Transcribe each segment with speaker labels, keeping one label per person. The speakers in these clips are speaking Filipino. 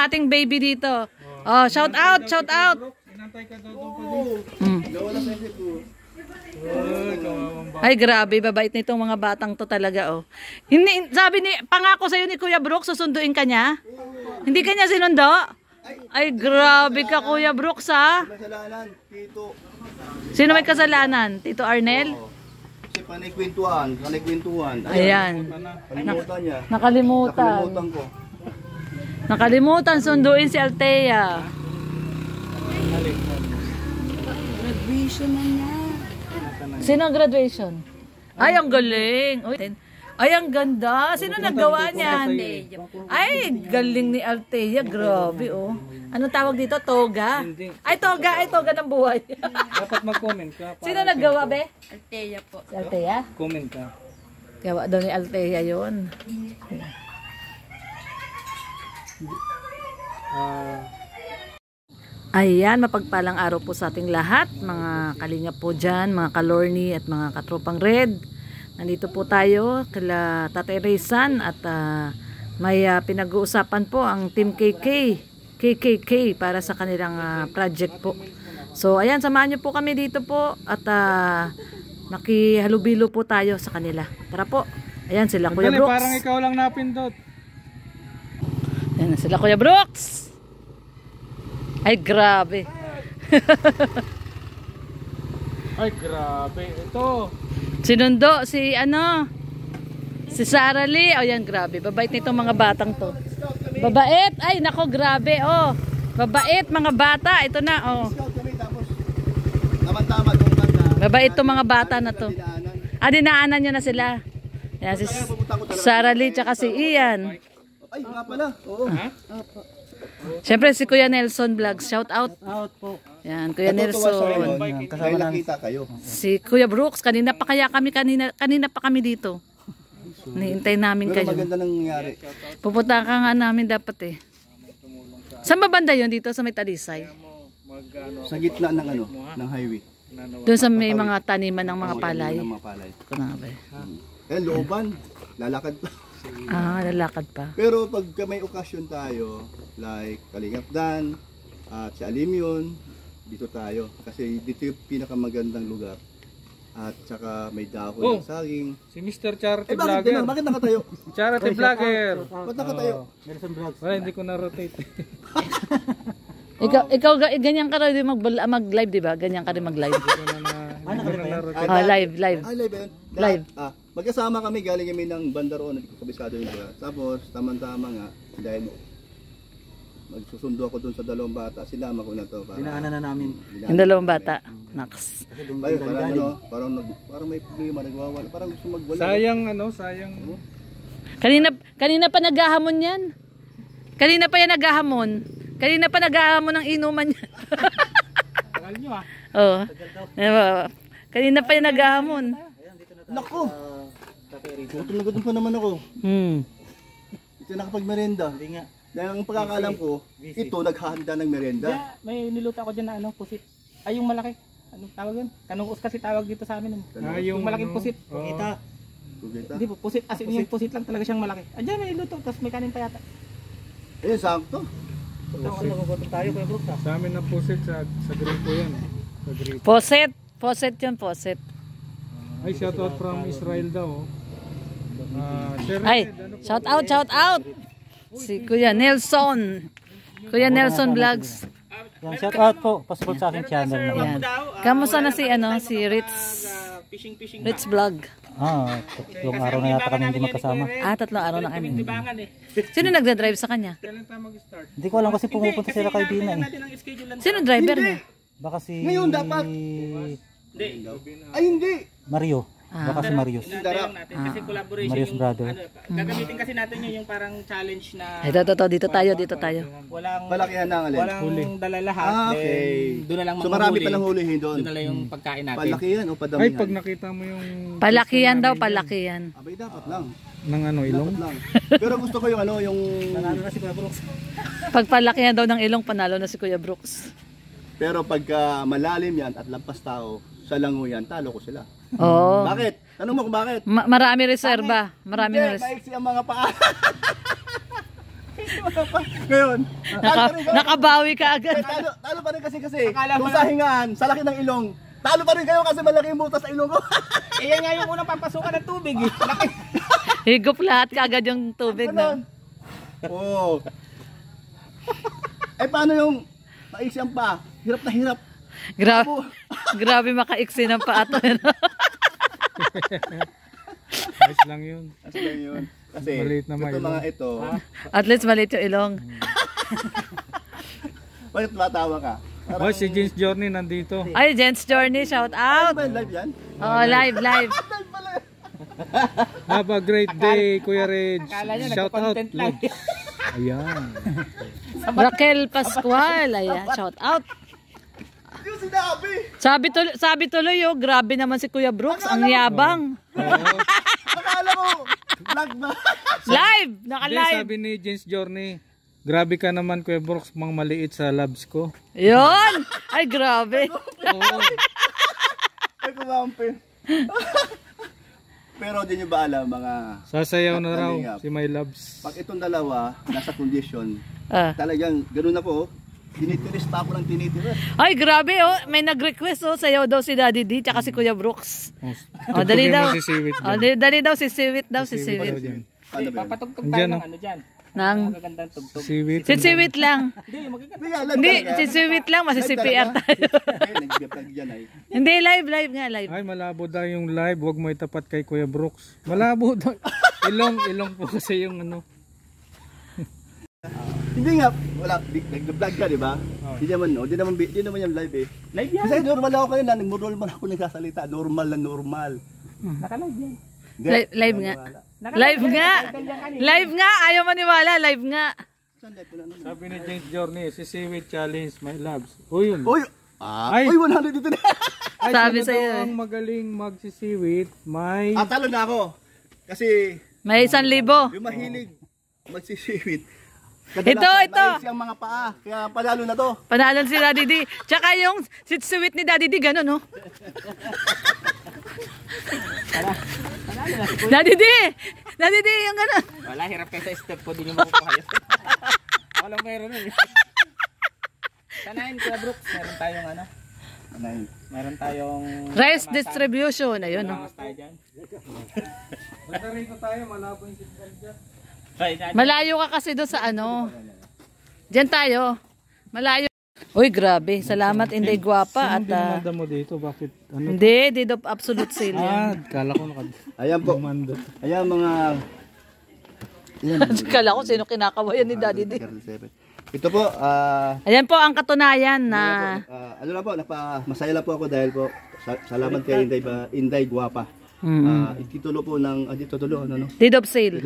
Speaker 1: ating baby dito. Oh, shout out, shout out. Ay, grabe, babait nitong mga batang to talaga, oh. Hindi, sabi ni, pangako sa'yo ni Kuya Brooks, susunduin ka niya? Hindi ka niya sinundo? Ay, grabe ka, Kuya Brooks, ha? Sino may kasalanan? Tito Arnel?
Speaker 2: Kasi panikwentuhan.
Speaker 1: Ayan.
Speaker 2: Kalimutan niya.
Speaker 1: Nakalimutan.
Speaker 2: Nakalimutan ko.
Speaker 1: Nakalimutan, sunduin si Althea.
Speaker 3: Graduation na niya.
Speaker 1: Sino ang graduation? Ay, ang galing. Ay, ang ganda. Sino naggawa niyan? Ay, galing ni Althea. Grabe, oh. Anong tawag dito? Toga? Ay, toga. Ay, toga ng buhay.
Speaker 4: Dapat mag-comment ka.
Speaker 1: Sino naggawa, be?
Speaker 3: Althea po.
Speaker 1: Si Althea?
Speaker 4: Comment ka.
Speaker 1: Gawa daw ni Althea yun. Ayan, mapagpalang araw po sa ating lahat, mga kalinga po dyan, mga kalorni at mga katropang red. Nandito po tayo kila Tatay Raysan at may pinag-uusapan po ang Team KKK para sa kanilang project po. So ayan, samahan nyo po kami dito po at nakihalubilo po tayo sa kanila. Tara po. Ayan sila Kuya Brooks.
Speaker 4: Parang ikaw lang napindot.
Speaker 1: Ayan sila Kuya Brooks. Ay, grabe.
Speaker 4: Ay, grabe. Ito.
Speaker 1: Sinundo si si Sarah Lee. O yan, grabe. Babait nitong mga batang to. Babait. Ay, nako, grabe. Oh. Babait mga bata. Ito na, oh. Babait itong mga bata na to. Dinaanan nyo na sila. Yan, si Sarah Lee tsaka si Ian.
Speaker 2: Ay, nga pala. Oo.
Speaker 1: Siyempre si Kuya Nelson Vlogs. Shout out.
Speaker 4: Out po.
Speaker 1: Yan, Kuya Nelson.
Speaker 2: Kasama nakita kayo.
Speaker 1: Si Kuya Brooks, kanina pa kami dito. Nihintay namin
Speaker 2: Pero
Speaker 1: kayo.
Speaker 2: maganda nangyari.
Speaker 1: Pupunta ka nga namin dapat eh. Saan ba banda yun dito sa may Talisay?
Speaker 2: Sa gitna ng ng highway.
Speaker 1: Doon sa may mga taniman ng mga palay.
Speaker 2: Ng mga palay.
Speaker 1: Kunabe.
Speaker 2: Looban. Lalakad pa.
Speaker 1: Lalakad pa.
Speaker 2: Pero pag may okasyon tayo, like Kalingap Dan at si Alimyon, dito tayo. Kasi dito yung pinakamagandang lugar. At saka may dahon ng saging.
Speaker 4: Si Mr. Charity
Speaker 2: Bakit
Speaker 4: Vlogger.
Speaker 2: ganun? Bakit nakatayo?
Speaker 4: Charity Vlogger.
Speaker 2: Ba't nakatayo?
Speaker 4: Wala, hindi ko na-rotate.
Speaker 1: Ikaw ganyan ka rin mag-live, di ba? Ganyan ka rin mag-live. Live.
Speaker 2: Live yun?
Speaker 1: Live.
Speaker 2: Magkasama kami, galing kami ng Bandaroon, kabisado yun. Tapos, tamang-tama nga, dahil magsusundo ako dun sa dalawang bata, sinama ko na to.
Speaker 5: Dinaanan na namin.
Speaker 1: Yung dalawang bata. Naks.
Speaker 2: Parang may problema, nagwawala. Parang gusto magwala.
Speaker 4: Sayang.
Speaker 1: Kanina pa naghahamon yan. Kanina pa naghahamon ng inuman niya.
Speaker 4: Tagal nyo ah.
Speaker 1: Oo. Kanina pa yan naghahamon.
Speaker 2: Nako! Gutom pa naman ako. Ito nakapag-merenda. Hindi nga. Dahil ang pagkakalam ko, ito naghahanda ng merenda.
Speaker 5: May niluto ako dyan na pusit. Ay, yung malaki. Anong tawag yun? Kanungos kasi tawag dito sa amin. Yung malaking pusit. Kita. Hindi po, pusit. As in yung pusit lang talaga siyang malaki. Diyan may niluto, tapos may kanin pa yata.
Speaker 2: Ayun, sakto.
Speaker 5: Magugutom tayo, Kuya Brooks.
Speaker 4: Sa amin na pusit sa gripo yan. Sa gripo.
Speaker 1: Poset yun, poset.
Speaker 4: Ay, shout out from Israel daw.
Speaker 1: Ay, shout out. Si Kuya Nelson. Kuya Nelson Vlogs.
Speaker 5: Yan, shout out po. Pasupport sa aking channel.
Speaker 1: Yan. Kamusta na si Ritz Vlog?
Speaker 5: Tatlong araw na yata kami hindi magkasama.
Speaker 1: 3 araw na kami. Sino nagdadrive sa kanya?
Speaker 5: Hindi ko alam kasi pumupunta sila kay Dina eh.
Speaker 1: Sino driver niya?
Speaker 5: Baka si...
Speaker 2: Ngayon dapat. Ay, hindi.
Speaker 5: Mario. Baka si Marius.
Speaker 3: Kasi collaboration
Speaker 5: Marius
Speaker 3: yung
Speaker 5: brother.
Speaker 3: gagamitin kasi natin yung parang challenge na
Speaker 1: Dito tayo.
Speaker 3: walang
Speaker 2: Palakihan ng alin.
Speaker 3: walang dala lahat.
Speaker 2: Okay.
Speaker 3: Doon na lang
Speaker 2: So marami pa lang hulihin doon.
Speaker 3: Doon na lang yung pagkain natin.
Speaker 2: Palakihan o
Speaker 4: Ay,
Speaker 2: padamihan?
Speaker 4: pag nakita mo yung...
Speaker 1: Palakihan daw, palakihan.
Speaker 2: Abay, dapat lang.
Speaker 4: Ng ilong?
Speaker 2: Dapat lang. Pero gusto ko yung yung...
Speaker 5: Nanalo na si Kuya Brooks.
Speaker 1: Pag palakihan daw ng ilong, panalo na si Kuya Brooks.
Speaker 2: Pero pagka malalim yan at lampas tao, sa lango yan, talo ko sila.
Speaker 1: Oo.
Speaker 2: Bakit? Tanong mo kung bakit?
Speaker 1: Marami reserba. Marami
Speaker 2: Hindi,
Speaker 1: reserba.
Speaker 2: maiksi ang mga paa. Ngayon,
Speaker 1: Nakabawi ka agad.
Speaker 2: talo pa rin kasi
Speaker 5: Akala mo
Speaker 2: kung sa hingaan, sa laki ng ilong, talo pa rin kayo kasi malaki yung butas sa ilong ko.
Speaker 5: Eh, yan nga yung unang pampasukan ng tubig eh. Laki.
Speaker 1: Higop lahat ka agad yung tubig na.
Speaker 2: Oo. Eh paano yung maisyan pa? Hirap na hirap.
Speaker 1: Grabe makaiksi ng paa to.
Speaker 4: Ayos lang yun.
Speaker 2: Kasi lang yun. Kasi
Speaker 4: Maliit na
Speaker 2: ito
Speaker 4: mailong.
Speaker 2: mga ito.
Speaker 1: At least maliit yung ilong.
Speaker 2: Bakit matawa ka?
Speaker 4: Oh, si James Journey nandito.
Speaker 1: Ay, Gents Journey, shout out.
Speaker 2: Ba live yan?
Speaker 1: Oh, live.
Speaker 2: Live pala.
Speaker 4: Have a great day, Kuya Reg.
Speaker 5: Akala niya
Speaker 4: Shout out.
Speaker 5: nagko-content lang.
Speaker 4: Ayan.
Speaker 1: Raquel Pascual, ayan, shout out.
Speaker 2: Yung sinabi.
Speaker 1: Sabi tuloy, oh, grabe naman si Kuya Brooks, ang yabang.
Speaker 4: Oo.
Speaker 2: Akala ko, vlog ba?
Speaker 1: Live,
Speaker 4: Hindi,
Speaker 1: naka-live.
Speaker 4: sabi ni James Journey, grabe ka naman, Kuya Brooks, mang maliit sa labs ko.
Speaker 1: Yun! Ay, grabe.
Speaker 4: Oo.
Speaker 2: Ay, kumampi. Pero di nyo ba alam mga,
Speaker 4: Sasayaw na raw
Speaker 2: Kalingap.
Speaker 4: si My Loves.
Speaker 2: pag itong dalawa nasa condition,
Speaker 1: Ah.
Speaker 2: talagang ganoon ako, tinitiris pa ako ng tinitiris.
Speaker 1: Ay, grabe, oh. May nag-request, oh. Sayaw daw si Daddy D, tsaka si Kuya Brooks.
Speaker 4: Oh,
Speaker 1: Oh, dali
Speaker 4: tugtugin
Speaker 1: daw.
Speaker 4: mo si Siwit
Speaker 1: Oh,
Speaker 4: dyan.
Speaker 1: dali daw si Siwit daw, si
Speaker 4: Siwit
Speaker 1: Siwit.
Speaker 4: daw dyan.
Speaker 2: Ano ba yun?
Speaker 5: Papatugtog
Speaker 4: Andyan,
Speaker 5: tayo ng
Speaker 4: oh.
Speaker 5: ano dyan.
Speaker 1: Nang,
Speaker 5: Magagandang tugtog.
Speaker 4: Siwit.
Speaker 1: si Siwit lang.
Speaker 5: Hindi, magaganda.
Speaker 2: Hindi nga, live
Speaker 1: Hindi,
Speaker 2: talaga.
Speaker 1: si Siwit lang, masi-CPR tayo.
Speaker 2: Ay, nag-vlog dyan ay.
Speaker 1: Hindi, live nga, live.
Speaker 4: Ay, malabo daw yung live. Huwag mo itapat kay Kuya Brooks. Malabo daw. Ilong po kasi yung ano.
Speaker 2: Hindi nga, wala, nag-vlog ka, di ba? Hindi naman yung live eh.
Speaker 5: Live yan.
Speaker 2: Kasi normal ako kanina, normal ako nagsasalita, normal na normal.
Speaker 5: Naka-live yan.
Speaker 2: Hindi,
Speaker 1: Live nga.
Speaker 2: wala.
Speaker 1: Live nga. Live nga, ayaw maniwala, live nga.
Speaker 2: Saan live ko na naman?
Speaker 4: Sabi ni James Journey, si Siwit Challenge, My Loves. O yun.
Speaker 2: Uy!
Speaker 4: Ay!
Speaker 2: Uy, 100 dito na!
Speaker 4: Ay,
Speaker 1: Sabi
Speaker 4: sino
Speaker 1: sa'yo
Speaker 4: daw
Speaker 1: eh.
Speaker 4: ang magaling magsisiwit, may...
Speaker 2: Talo na ako. Kasi
Speaker 1: May 1,000.
Speaker 2: yung mahilig magsisiwit.
Speaker 1: Ito.
Speaker 2: Maiksi ang mga paa. Kaya panalo na to.
Speaker 1: Panalon si Daddy D. Tsaka yung sweet ni Daddy D, ganun, oh. Daddy D! Daddy D, yung ganun.
Speaker 5: Wala, hirap kayo sa step ko. Di nyo makukuha yun. Ako lang meron nun. Sanayin, Kuya Brooks. Meron tayong ano. Meron tayong...
Speaker 1: Rice distribution, ayun, oh.
Speaker 5: Mas tayo dyan.
Speaker 4: Basta rito tayo, malabo yung signal dyan.
Speaker 5: Ay,
Speaker 1: Malayo ka kasi doon sa ano. Diyan tayo. Malayo. Uy, grabe. Salamat, Inday Guwapa. At,
Speaker 4: Pinamanda mo dito, bakit? Ano?
Speaker 1: hindi, did of absolute sale
Speaker 4: Ah,
Speaker 1: yan.
Speaker 4: kala ko
Speaker 2: Ayan po.
Speaker 4: nakadumanda.
Speaker 2: Ayan mga... Ayan.
Speaker 1: Kala ko sino kinakawayan ni Daddy D.
Speaker 2: Ito po,
Speaker 1: Ayan po ang katunayan na
Speaker 2: ano lang po, masaya lang po ako dahil po, salamat kay Inday Guwapa. Ititulo po ng, titulo, ano no?
Speaker 1: deed of sale.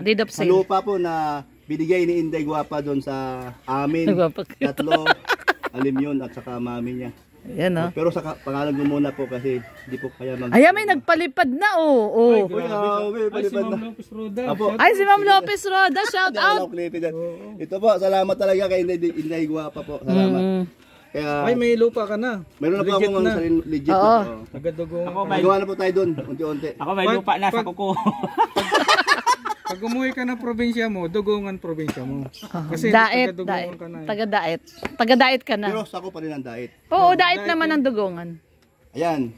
Speaker 1: Deed of
Speaker 2: Sa
Speaker 1: sale.
Speaker 2: lupa po na binigay ni Inday Guwapa doon sa amin.
Speaker 1: Guwapa.
Speaker 2: Tatlo, alim yun at saka mami niya.
Speaker 1: Ayan, oh.
Speaker 2: Pero sa pangalan ko muna po kasi hindi po kaya mag...
Speaker 1: Ayan, may nagpalipad na, oh. Oh.
Speaker 2: Uy, grabe,
Speaker 4: Ay, si
Speaker 2: palipad
Speaker 4: Ma'am
Speaker 2: na.
Speaker 4: Lopez Roda.
Speaker 2: Apo.
Speaker 1: Ay, si Ma'am Lopez Roda, shout
Speaker 2: Hindi ako
Speaker 1: out.
Speaker 2: nakulitin dyan. Ito po, salamat talaga kay Inday Guwapa po. Salamat. Kaya,
Speaker 4: Ay, may lupa ka na.
Speaker 2: meron na po
Speaker 4: legit
Speaker 2: akong
Speaker 4: na.
Speaker 2: sarili legit
Speaker 1: Oo.
Speaker 2: na.
Speaker 4: Agadugo.
Speaker 5: Ako, may,
Speaker 2: Magawa na po tayo doon, unti-unti.
Speaker 5: ako may lupa na sa kuko.
Speaker 4: Pag umuwi ka ng probinsya mo, dugungan probinsya mo. Kasi
Speaker 1: Daet,
Speaker 4: taga-dugungan
Speaker 1: daet.
Speaker 4: ka na.
Speaker 1: Taga-daet. Taga-daet ka na.
Speaker 2: Pero sako pa rin ang diet.
Speaker 1: Oo, daet naman ang dugongan.
Speaker 2: Ayan.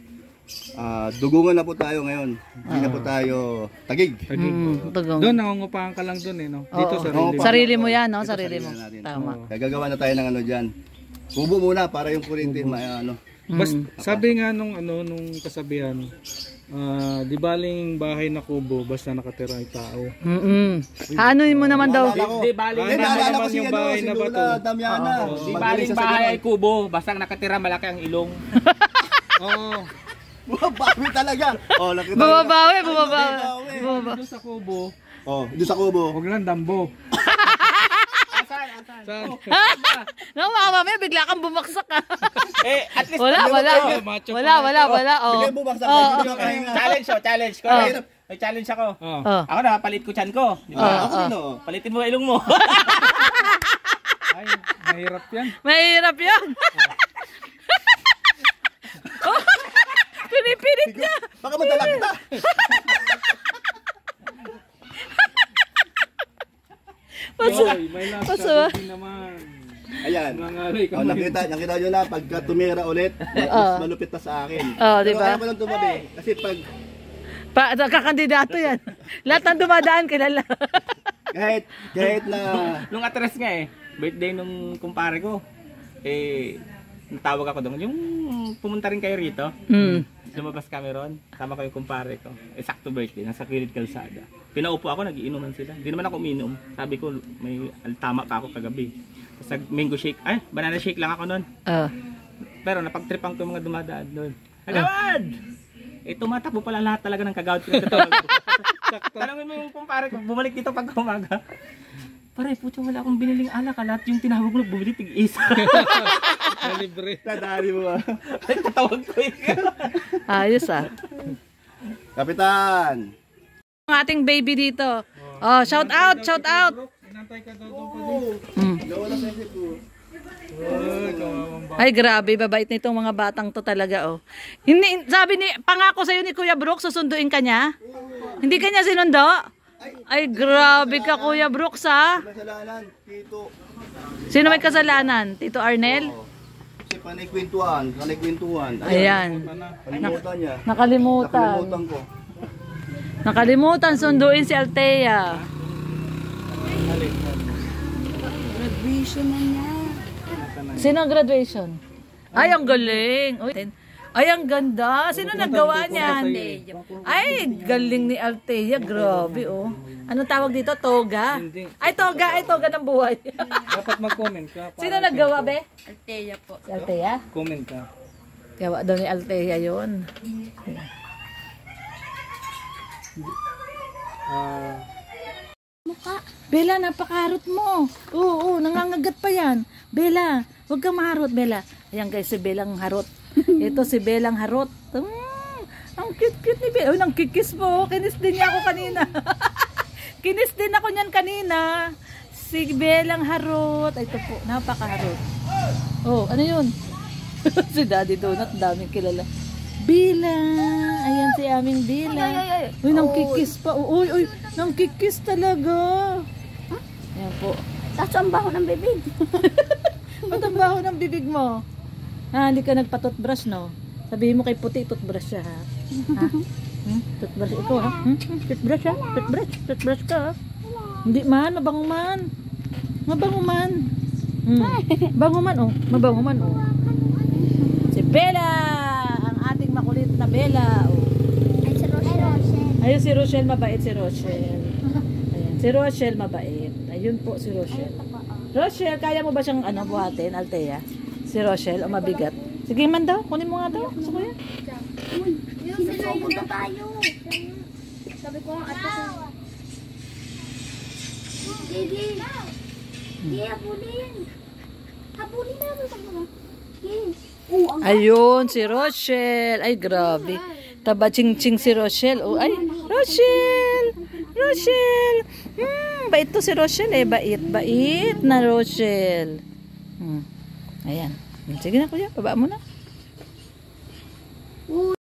Speaker 2: Dugungan na po tayo ngayon. Hindi na po tayo tagig.
Speaker 1: Dugongan.
Speaker 4: Doon, nangungupahan ka lang doon eh, no? Dito
Speaker 1: Oo.
Speaker 4: sa
Speaker 2: Oo,
Speaker 4: Riley.
Speaker 1: Sarili mo yan, no?
Speaker 2: Ito,
Speaker 1: Sarili mo.
Speaker 2: na natin.
Speaker 1: Tama.
Speaker 2: Kaya gagawa na tayo ng ano dyan. Kubo muna para yung kuryente ano.
Speaker 4: Sabi nga nung kasabihan, di baling bahay na kubo basta nakatira yung tao.
Speaker 1: Haanoin mo naman daw.
Speaker 5: Di baling
Speaker 4: Ay,
Speaker 2: Naalala ko
Speaker 4: naman
Speaker 2: si
Speaker 4: yung
Speaker 2: ano,
Speaker 4: bahay
Speaker 2: si
Speaker 4: na bato.
Speaker 2: Lola Damiana.
Speaker 5: Di
Speaker 2: Magaling
Speaker 5: baling
Speaker 2: siya sa
Speaker 5: bahay
Speaker 2: ganon.
Speaker 5: ay kubo. Basta nakatira malaki ang ilong.
Speaker 4: Oo.
Speaker 2: Bumabawi talaga. Oh, nakita niyo.
Speaker 1: Bumabawi.
Speaker 4: Doon sa kubo,
Speaker 2: Doon sa kubo.
Speaker 4: huwag lang dambo.
Speaker 5: Asan?
Speaker 4: Saan?
Speaker 1: No, mamaya bigla kang bumaksak, ah.
Speaker 5: Eh, at least
Speaker 1: Wala.
Speaker 4: macho
Speaker 1: Oh.
Speaker 2: Bigay bumagsak. Hindi ka kahinga.
Speaker 5: challenge. May challenge ako.
Speaker 4: Oh.
Speaker 1: Oh.
Speaker 5: Ako na, palit ko chan ko. Di ba?
Speaker 2: Ako din oh.
Speaker 5: Palitin mo ang ilong mo.
Speaker 4: Ay, mahirap yan.
Speaker 1: Mahirap yun. Oh, pinipilit niya.
Speaker 2: Baka madalak ta.
Speaker 4: Hoy, may last
Speaker 1: Masama.
Speaker 4: shot din naman.
Speaker 2: Ayan.
Speaker 4: Mga aray
Speaker 2: Oh,
Speaker 4: kamay.
Speaker 2: nakita nyo na, pagka tumira ulit, mas malupit pa sa akin.
Speaker 1: Di
Speaker 2: Pero
Speaker 1: ba?
Speaker 2: ayaw ko lang tumabi. Kasi pag,
Speaker 1: Kakandidato yan. Lahat ng dumadaan kilala.
Speaker 2: kahit na,
Speaker 3: Nung atres nga birthday nung kumpare ko, natawag ako doon. Yung pumunta rin kayo rito, lumabas kami ron, sama ko yung kumpare ko. Sakto birthday, nasa Kilid Kalsada. Pinaupo ako, nagiinuman sila. Hindi naman ako uminom. Sabi ko, may tama pa ako kagabi. Tapos mango shake, banana shake lang ako nun. Pero napagtripan ko yung mga dumadaan doon. Kagawad! Tumatakbo pala lahat talaga ng kagawad ko. Tanongin mo yung kumpare ko, bumalik dito pag umaga. Pare, puto wala akong biniling alak. Lahat yung tinawag ko, bumili tig-isa.
Speaker 4: Libre.
Speaker 2: tadali mo ba?
Speaker 3: Katawag ko
Speaker 1: Ayos
Speaker 2: Kapitan!
Speaker 1: Ang ating baby dito. Oh, shout out, shout out.
Speaker 4: Inantay ka daw doon pa din.
Speaker 2: Nawala sa isip ko.
Speaker 4: Ay, kawawang ba.
Speaker 1: Ay, grabe, babait nitong mga batang to talaga, oh. Hindi, sabi ni, pangako sa'yo ni Kuya Brooks, susunduin ka niya? Hindi ka niya sinundo? Ay, grabe ka, Kuya Brooks, ha?
Speaker 2: Kasalanan, Tito.
Speaker 1: Sino may kasalanan? Tito Arnel?
Speaker 2: Kasi panay-kwentuhan.
Speaker 1: Ayan.
Speaker 2: Kalimutan niya.
Speaker 1: Nakalimutan.
Speaker 2: Nakalimutan ko.
Speaker 1: Nakalimutan, sunduin si Althea.
Speaker 6: Graduation na niya.
Speaker 1: Sino ang graduation? Ay, ang galing. Uy, ay, ang ganda. Sino naggawa niyan? Ay, galing ni Althea. Grabe, oh. Anong tawag dito? Toga? Ay, toga ng buhay.
Speaker 4: Dapat mag-comment ka.
Speaker 1: Sino naggawa, be?
Speaker 6: Althea po.
Speaker 1: Si Althea?
Speaker 4: Comment ka.
Speaker 1: Gawa daw ni Althea yun. Bella, napakarot mo. Oo, nangangagat pa yan. Bella, huwag kang maharot, Bella. Ayan guys, si Bellang harot. Ito si Bellang harot. Ang cute-cute ni Bella. Uy, nang kikis mo. Kinis din niya ako kanina. Kinis din ako niyan kanina. Si Bellang harot. Ay, ito po, napakaharot. Oh, ano yun? Si Daddy Donut, daming kilala. Bella. Ayan si aming Bella. Uy, nang kikis pa. Uy, nang kikis talaga. Ayan po.
Speaker 6: Tapos ang baho ng bibig.
Speaker 1: Ba't ang baho ng bibig mo? Hindi ka nagpa-toothbrush, no? Sabihin mo kay puti, toothbrush siya, ha? Toothbrush ito, ha? Toothbrush, ha? Toothbrush ka, ha? Hindi man, mabango man. Mabango man. Bango man, oh. Mabango man, oh. Si Bella! Ang ating makulit na Bella, oh.
Speaker 6: Ay, si Rochelle.
Speaker 1: Ayun si Rochelle, mabait si Rochelle. Ayan, si Rochelle mabait. Ayun po si Rochelle. Rochelle, kaya mo ba siyang buhatin, Althea? Si Rochelle, o mabigat? Sige man daw, kunin mo nga daw. Gusto ko yan.
Speaker 6: Sinusobog na tayo. Sabi ko, Gigi. Gigi, habulin. Habulin na. Gigi.
Speaker 1: Ayun, si Rochelle. Ay, grabe. Taba-ching-ching si Rochelle. Oh, ay, Rochelle! Rochelle! Bait to si Rochelle, eh. Bait na Rochelle. Ayan. Sige na, kuya. Baba mo na.